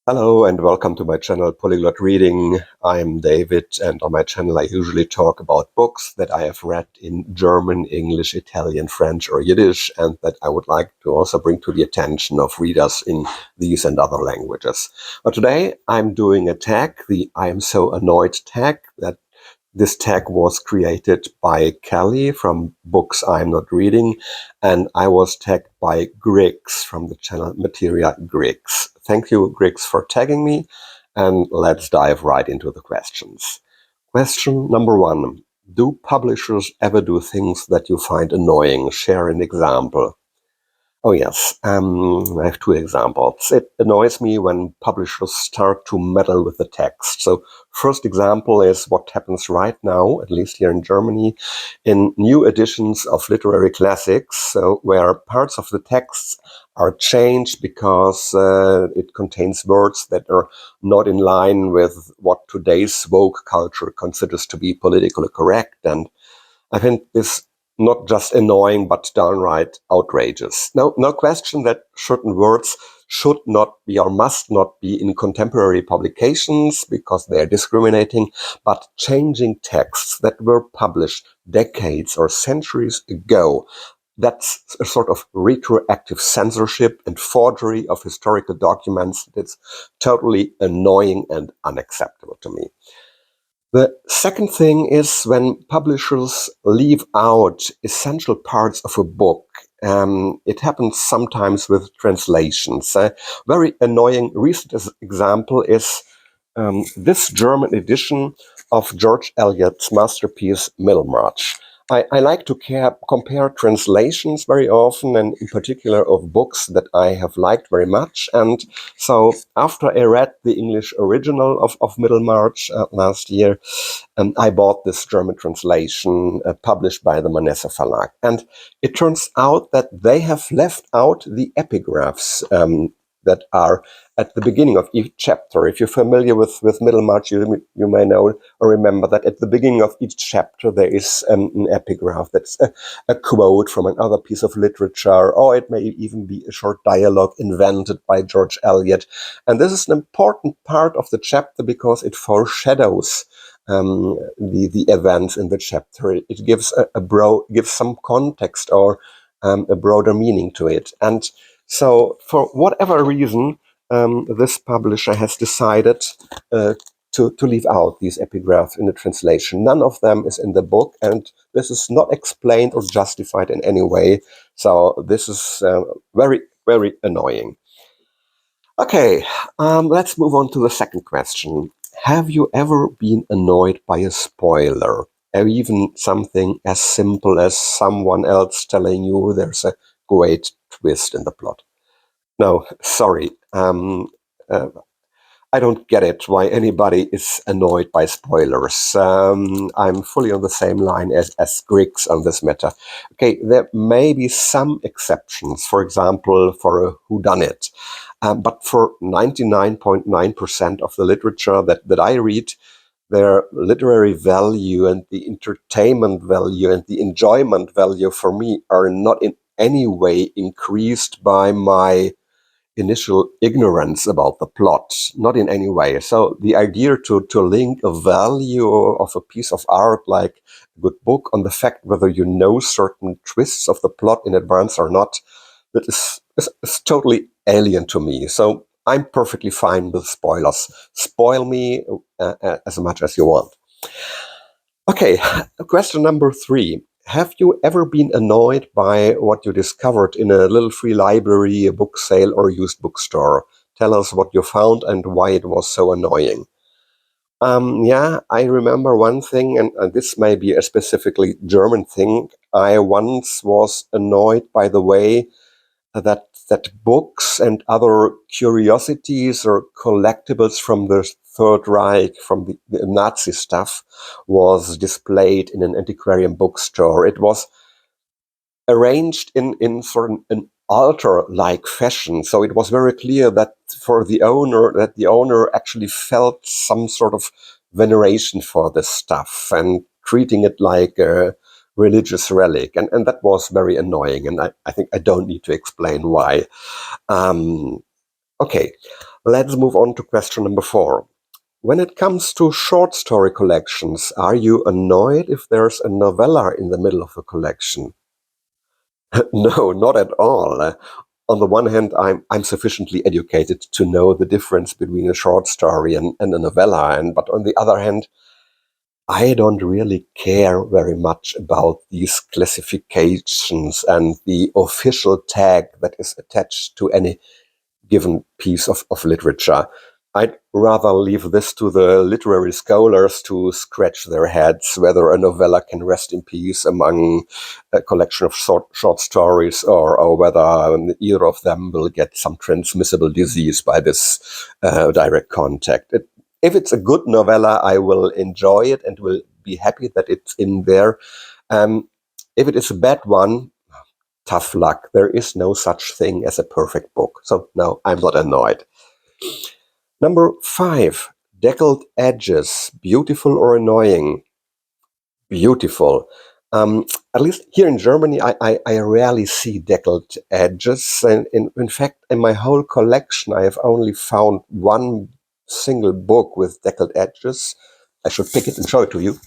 Hello and welcome to my channel Polyglot Reading. I'm David, and on my channel I usually talk about books that I have read in German, English, Italian, French or Yiddish, and that I would like to also bring to the attention of readers in these and other languages. But today I'm doing a tag, the I am so annoyed tag. This tag was created by Kelly from Books I'm Not Reading, and I was tagged by Grix from the channel Materia Grix. Thank you, Grix, for tagging me, and let's dive right into the questions. Question number 1. Do publishers ever do things that you find annoying? Share an example. Oh yes, I have two examples. It annoys me when publishers start to meddle with the text. So first example is what happens right now, at least here in Germany, in new editions of literary classics, so where parts of the texts are changed because it contains words that are not in line with what today's woke culture considers to be politically correct. And I think this not just annoying, but downright outrageous. No question that certain words should not be or must not be in contemporary publications because they are discriminating, but changing texts that were published decades or centuries ago, that's a sort of retroactive censorship and forgery of historical documents that's totally annoying and unacceptable to me. The second thing is when publishers leave out essential parts of a book. It happens sometimes with translations. A very annoying recent example is this German edition of George Eliot's masterpiece Middlemarch. I like to compare translations very often, and in particular of books that I have liked very much. And so after I read the English original of Middlemarch last year, I bought this German translation published by the Manesse Verlag. And it turns out that they have left out the epigraphs that are at the beginning of each chapter. If you're familiar with Middlemarch, you may know or remember that at the beginning of each chapter there is an epigraph that's a quote from another piece of literature, or it may even be a short dialogue invented by George Eliot. And this is an important part of the chapter because it foreshadows the events in the chapter. It gives gives some context or a broader meaning to it. And so, for whatever reason, this publisher has decided to leave out these epigraphs in the translation. None of them is in the book, and this is not explained or justified in any way. So this is very, very annoying. Okay, let's move on to the second question. Have you ever been annoyed by a spoiler? Or even something as simple as someone else telling you there's a great twist in the plot? No, sorry. Uh, I don't get it why anybody is annoyed by spoilers. I'm fully on the same line as Grix on this matter. Okay, there may be some exceptions, for example, for a whodunit. But for 99.9% of the literature that I read, their literary value and the entertainment value and the enjoyment value for me are not in any way increased by my initial ignorance about the plot, not in any way. So the idea to link a value of a piece of art like a good book on the fact whether you know certain twists of the plot in advance or not, that is totally alien to me. So I'm perfectly fine with spoilers. Spoil me as much as you want. Okay, question number 3. Have you ever been annoyed by what you discovered in a little free library, a book sale, or used bookstore? Tell us what you found and why it was so annoying. Yeah, I remember one thing, and this may be a specifically German thing. I once was annoyed by the way that books and other curiosities or collectibles from the Third Reich, from the Nazi stuff, was displayed in an antiquarian bookstore. It was arranged in sort of an altar-like fashion, so it was very clear that the owner actually felt some sort of veneration for this stuff and treating it like a religious relic, and that was very annoying, and I think I don't need to explain why. Okay, Let's move on to question number 4. When it comes to short story collections, are you annoyed if there's a novella in the middle of a collection? No, not at all. On the one hand, I'm sufficiently educated to know the difference between a short story and a novella, but on the other hand, I don't really care very much about these classifications and the official tag that is attached to any given piece of literature. I'd rather leave this to the literary scholars to scratch their heads whether a novella can rest in peace among a collection of short stories, or whether either of them will get some transmissible disease by this direct contact. If it's a good novella, I will enjoy it and will be happy that it's in there. Um, if it is a bad one, tough luck. There is no such thing as a perfect book. So no, I'm not annoyed. Number 5, deckled edges, beautiful or annoying? Beautiful. At least here in Germany, I rarely see deckled edges. And in fact, in my whole collection, I have only found one single book with deckled edges. I should pick it and show it to you.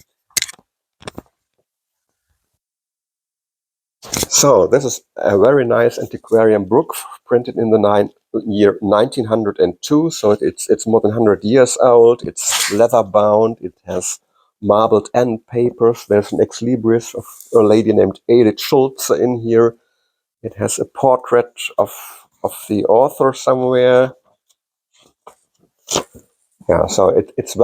So this is a very nice antiquarian book printed in the year 1902. So it's more than 100 years old. It's leather bound. It has marbled end papers. There's an ex libris of a lady named Edith Schulze in here. It has a portrait of the author somewhere. Yeah, so it's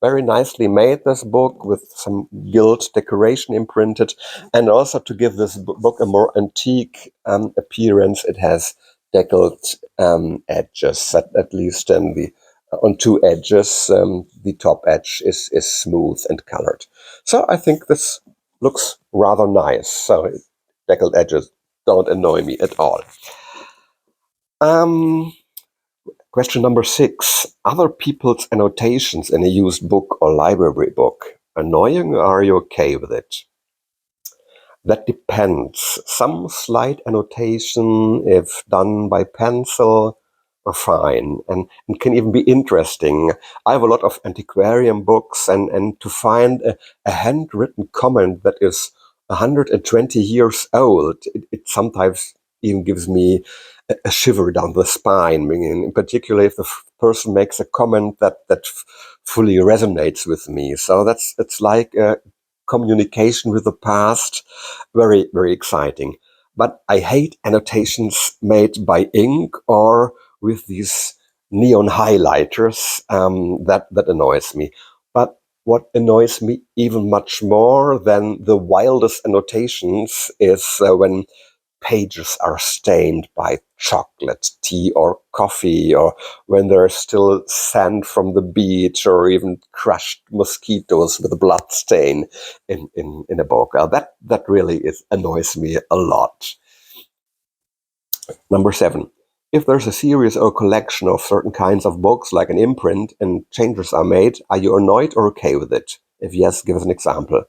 very nicely made, this book, with some gilt decoration imprinted. And also to give this book a more antique appearance, it has deckled edges, at least on two edges. The top edge is smooth and colored. So I think this looks rather nice. So deckled edges don't annoy me at all. Question number 6. Other people's annotations in a used book or library book. Annoying, or are you okay with it? That depends. Some slight annotation, if done by pencil, are fine and can even be interesting. I have a lot of antiquarian books, and to find a handwritten comment that is 120 years old, it sometimes even gives me a shiver down the spine. I mean, in particular, if the person makes a comment that fully resonates with me. So it's like a communication with the past. Very, very exciting. But I hate annotations made by ink or with these neon highlighters. That annoys me. But what annoys me even much more than the wildest annotations is when pages are stained by chocolate, tea, or coffee, or when there's still sand from the beach, or even crushed mosquitoes with a blood stain in a book. That really annoys me a lot. Number 7. If there's a series or collection of certain kinds of books, like an imprint, and changes are made, are you annoyed or okay with it? If yes, give us an example.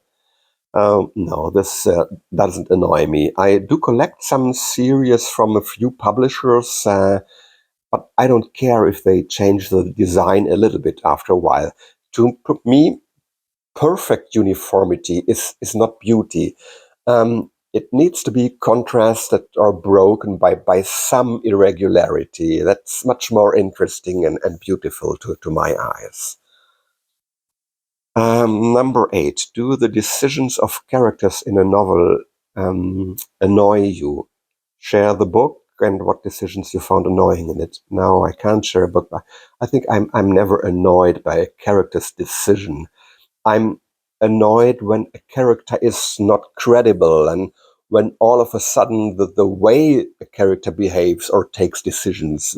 No, this doesn't annoy me. I do collect some series from a few publishers, but I don't care if they change the design a little bit after a while. To me, perfect uniformity is not beauty. It needs to be contrasted or broken by some irregularity. That's much more interesting and beautiful to my eyes. Number 8. Do the decisions of characters in a novel annoy you? Share the book and what decisions you found annoying in it. No, I can't share a book. I think I'm never annoyed by a character's decision. I'm annoyed when a character is not credible, and when all of a sudden the way a character behaves or takes decisions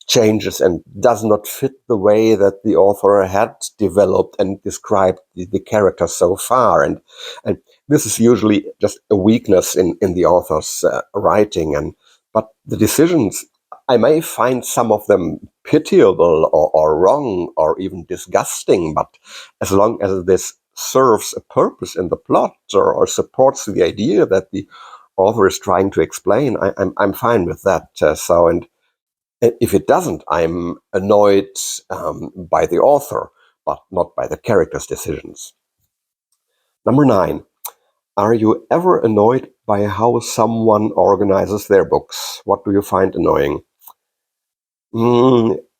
changes and does not fit the way that the author had developed and described the character so far. And this is usually just a weakness in the author's writing. But the decisions, I may find some of them pitiable or wrong or even disgusting, but as long as this serves a purpose in the plot, or supports the idea that the author is trying to explain, I'm fine with that. And If it doesn't, I'm annoyed by the author, but not by the character's decisions. Number 9, are you ever annoyed by how someone organizes their books? What do you find annoying?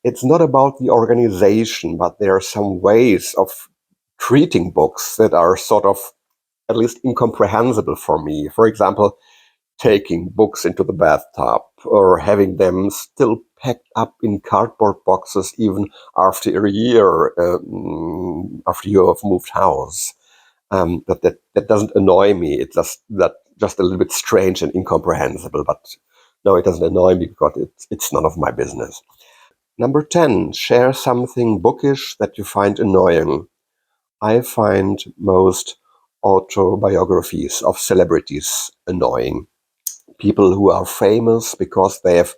It's not about the organization, but there are some ways of treating books that are sort of at least incomprehensible for me. For example, taking books into the bathtub or having them still packed up in cardboard boxes even after a year, after you have moved house. That doesn't annoy me. It's just a little bit strange and incomprehensible. But no, it doesn't annoy me because it's none of my business. Number 10, share something bookish that you find annoying. I find most autobiographies of celebrities annoying. People who are famous because they have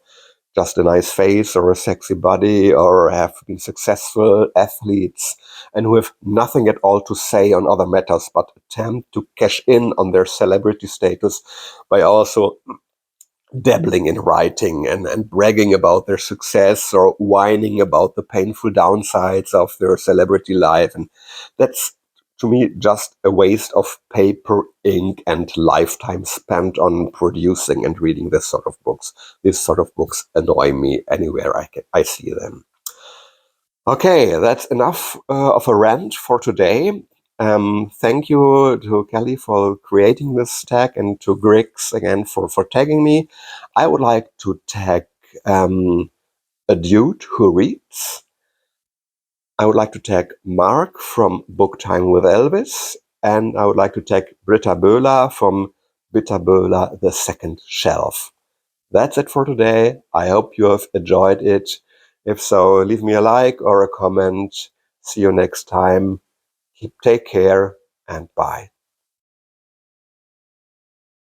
just a nice face or a sexy body or have been successful athletes and who have nothing at all to say on other matters but attempt to cash in on their celebrity status by also dabbling in writing and bragging about their success or whining about the painful downsides of their celebrity life. And that's, to me, just a waste of paper, ink, and lifetime spent on producing and reading this sort of books. These sort of books annoy me anywhere I see them. Okay, that's enough of a rant for today. Thank you to Kelly for creating this tag and to Grix again for tagging me. I would like to tag um, a dude who reads. I would like to tag Mark from Book Time with Elvis. And I would like to tag Britta Böhler from Britta Böhler, The Second Shelf. That's it for today. I hope you have enjoyed it. If so, leave me a like or a comment. See you next time. Take care and bye.